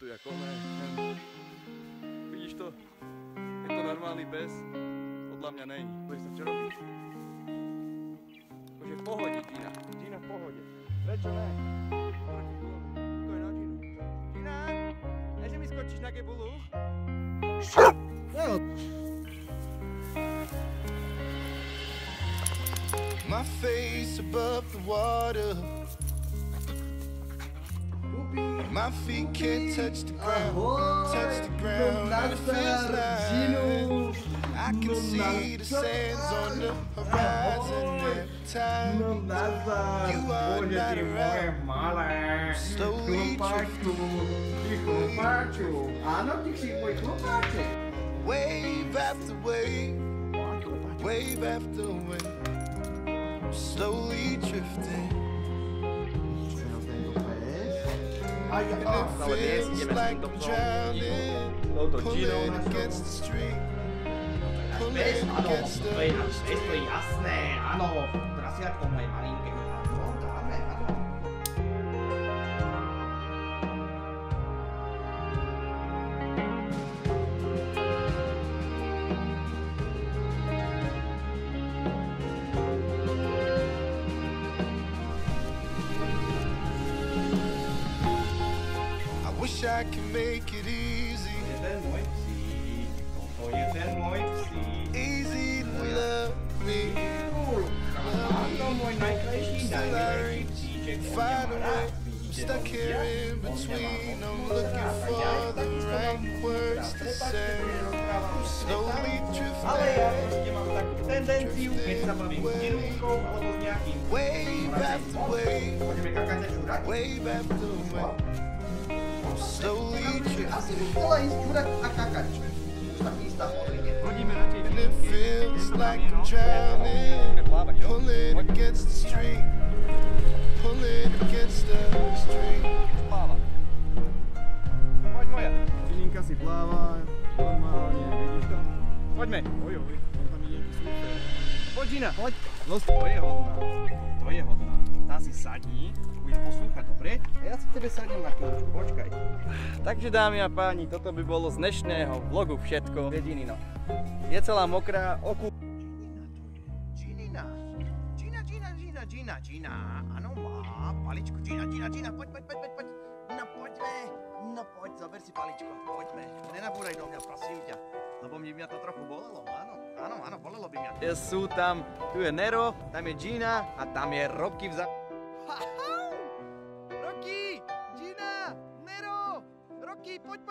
tu ako ne. Vidíš to? Je to normálny pes? Podľa mňa není. Bojíš sa, čo robíš? Akože v pohode, Gina. Gina v pohode. Prečo ne? To je na Ginu. Gina? Ne, že mi skočíš na gebulu? My face above the water. My feet can't touch the ground, and it feels like I can see the sands on the horizon every time you are not around. Slowly wave after wave, wave after wave, slowly drifting. And it feels like I'm drowning, pulling against the street, pulling against the street. Jasné, áno, prasiatko moje malinké. I can make it easy. Easy to love me. Still I reach, find a way. I'm stuck here in between. I'm looking for the right words to say. I'm slowly drifting. Wave after wave, wave after wave. Slowly drifting. And it feels like I'm drowning, pulling against the street, pulling against the street. Poď moja. Gininka si pláva, normálne, vidíš to? Poďme. Oj, on tam ide super. Poď Gina, poď. No to je hodná, to je hodná. Tam si sadni, budeš poslúchať, dobre? Ja si tebe sadnem na chvíľučku, počkaj. Takže dámy a páni, toto by bolo z dnešného vlogu všetko. Ginino. Je celá mokrá, oku... Gina, áno má paličku, Gina, poď. No poďme, no poď, zober si paličko, poďme. Nenabúraj do mňa, prosím ťa, lebo mňa to trochu bolelo, áno, bolelo by mňa. Sú tam, tu je Nero, tam je Gina a tam je Rocky vza... Rocky, Gina, Nero, Rocky, poď.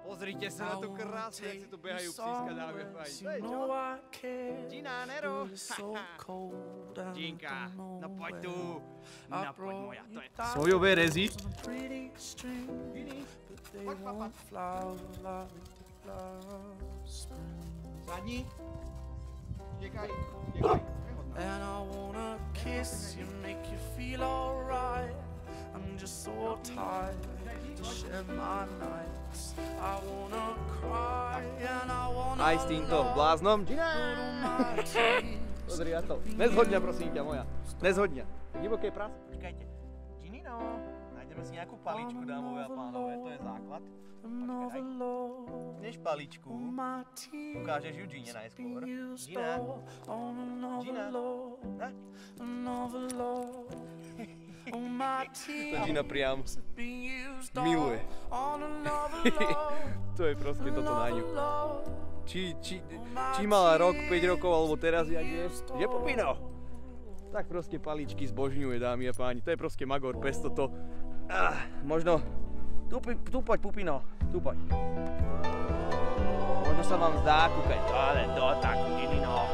Pozrite sa na tú krásu, jak si tu behajú psíska, dámy a páni. Gina, Nero, Ginka, no poď tu, no poď moja, to je tá. Sojové rezy. Poď, papa. Sadni. Čekaj. And I wanna kiss you, make you feel alright. I'm just so tired to share my nights. I wanna cry and I wanna aj s týmto bláznom. Gina! Pozri na to. Nezhodňa, prosím ťa moja. Nezhodňa. Divoké prase. Počkajte. Ginino, nájdeme si nejakú paličku, dámové a pánové. To je základ. Počkaj. Než paličku. Ukážeš ju Gine najskôr. Gina. To Gina priam miluje. To je proste toto na ňu. Či mala rok, 5 rokov, alebo teraz jak je Pupino. Tak proste paličky zbožňuje, dámy a páni. To je proste magor pes toto. Možno tu poď Pupino, tu poď. Možno sa vám zdá kúkať do takú Ginino.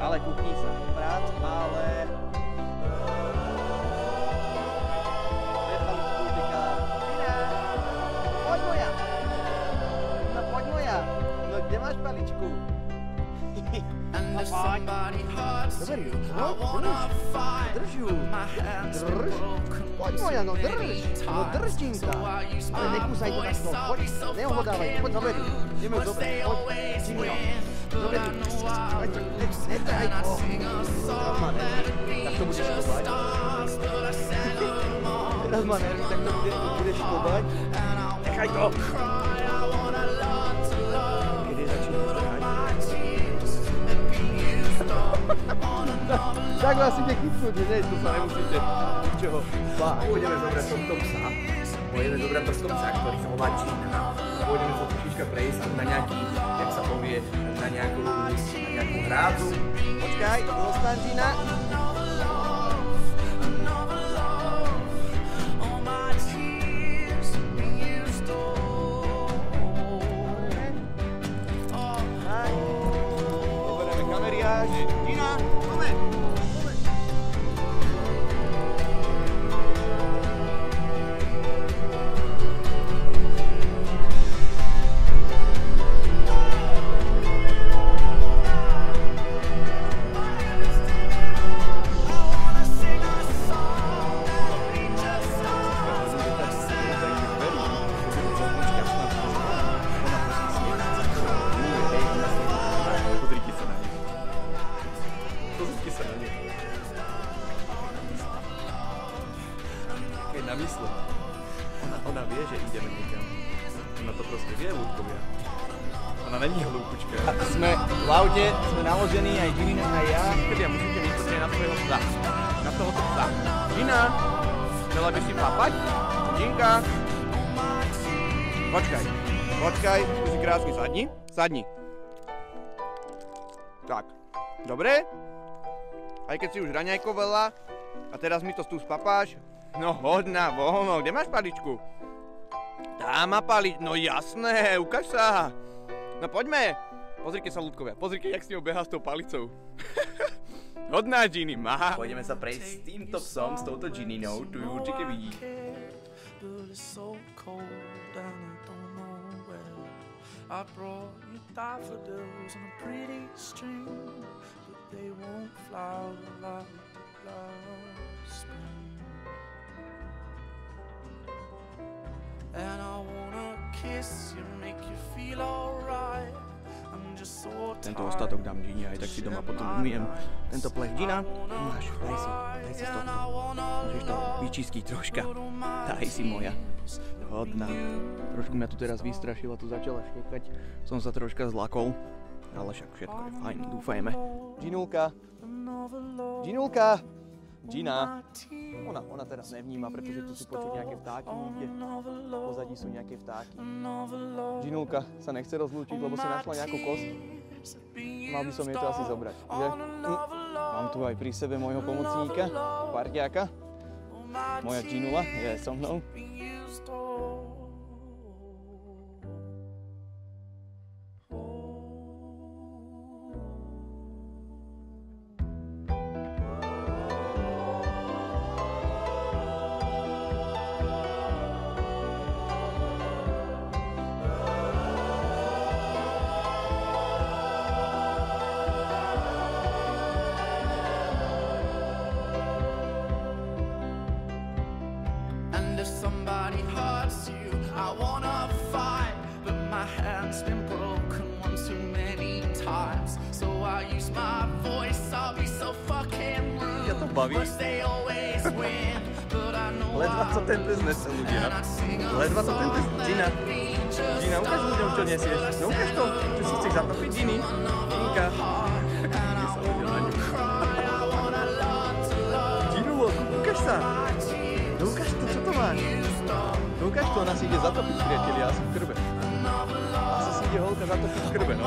Ale kúkni sa. Prác, ale... Kde máš paličku? Dobre, drž ju. Poď moja, no drž. No drž, Ginka. Ale nekúsaj to takto. Poď, neohodávaj. Poď, dobre. Ideme dobre. Poď, Gino. Dobre. Netraj to. Tak to budeš chovať. teraz má nervy, tak to budeš klobať. Nechaj to! Kedy začína zbrať? Tak vás ide chytnúť, že to sa nemusíte ničoho báť. Pôjdeme zobrať tohto psa. Pôjdeme zobrať tohto psa, ktorý sa volá Gina. Pôjdeme sa trošička prejsť na nejaký, jak sa povie, na nejakú hrádzu. Počkaj, zostaň Gina. Zoberieme kameriáž. Gina, poďme. Namysle. Ona vie, že ideme niekam. Ona to proste vie, ľudkovia. Ona není hlúpučka. Sme v aute, sme naložení, aj Gina, aj ja. Kedy musíte myslieť na svojho psa. Na tohoto psa. Gina, chcela by si papať? Ginka. Počkaj, tu si krásny, sadni. Tak, dobre. Aj keď si už raňajkovala a teraz mi to tu spapáš. No hoď na voľno, kde máš paličku? Tá má palič, no jasné, ukáž sa. No poďme. Pozrite sa, ľudkovia, pozrite, jak s ňou behá s tou palicou. Hodná Gini, má. Pôjdeme sa prejsť s týmto psom, s touto Gininou, tu ju určite vidí. I brought you daffodils on a pretty string, but they won't flower like last spring. And I wanna kiss you, make you feel alright. I'm just so tired. Tento ostatok dám Gini, aj tak si doma potom umiem. Tento plech Gina, máš, daj si z tohto. Môžeš to vyčistiť troška. Daj si moja. Hodná. Trošku mňa tu teraz vystrašila, tu začala štekať. Som sa troška zlakol. Ale však všetko je fajn, dúfajme. Ginulka. Gina. Ona teraz nevníma, pretože tu sú počuť nejaké vtáky niekde. V pozadí sú nejaké vtáky. Ginulka sa nechce rozlúčiť, lebo si našla nejakú kosť. Mal by som jej to asi zobrať, že? Mám tu aj pri sebe môjho pomocníka, parťáka. Moja Ginula je so mnou. Somebody hurts you, I wanna fight, but my hand's been broken one too many times. So I use my voice, I'll be so fucking rude. Ja to baví. But they always win, but I know Ledva co ten pes nese ľudia. Ledva co ten pes... Gina, ukáž ľuďom, čo nesieš. No ukáž to, čo si chceš zatopiť, Gini. Ginka. Kde sa ľudia na ňu. Ginulo, ukáž sa. No ukáž to, čo to máš. No ukáž to, ona si ide zatopiť, priatelia, asi v krbe. Asi si ide holka zatopiť v krbe, no.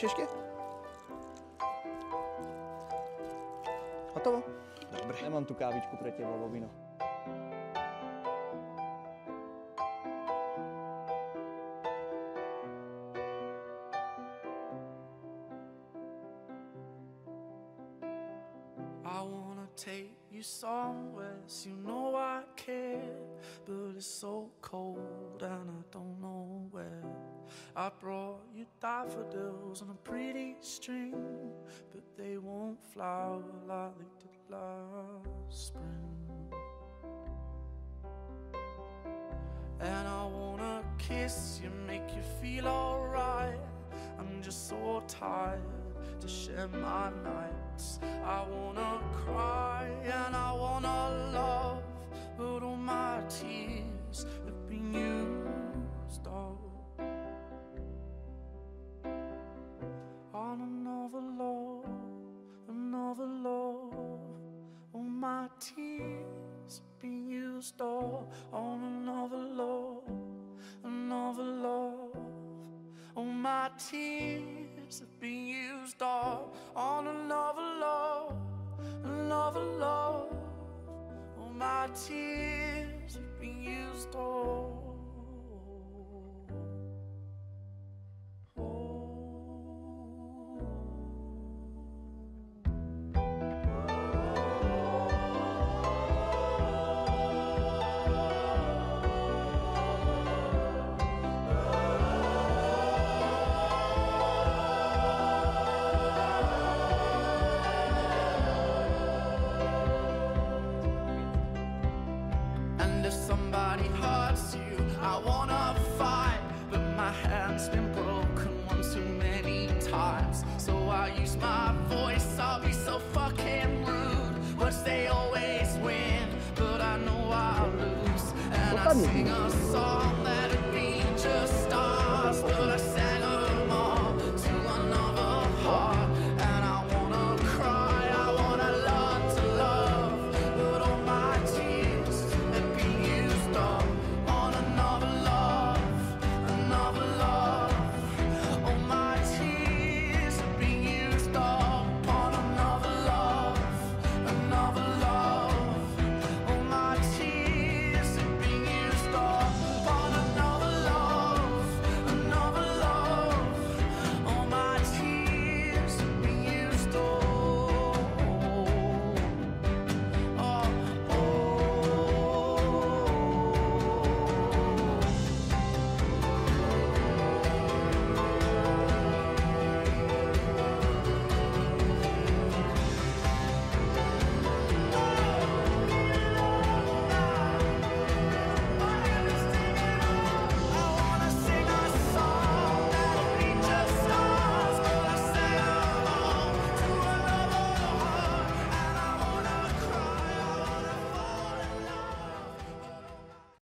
ešte? Hotovo? Dobre. Ja mám tu kávičku pre teba, Bobino. I wanna take you somewhere, so you know I care, but it's so cold and I don't know where. I brought you daffodils on a pretty string, but they won't flower like they did last spring. And I wanna kiss you, make you feel alright. I'm just so tired to share my nights. I wanna cry and I wanna love, but all my tears have been used up on another love, another love. All my tears have been used up on another love, another love. All my tears have been used up on another love, another love. All my tears have been used up. Sing a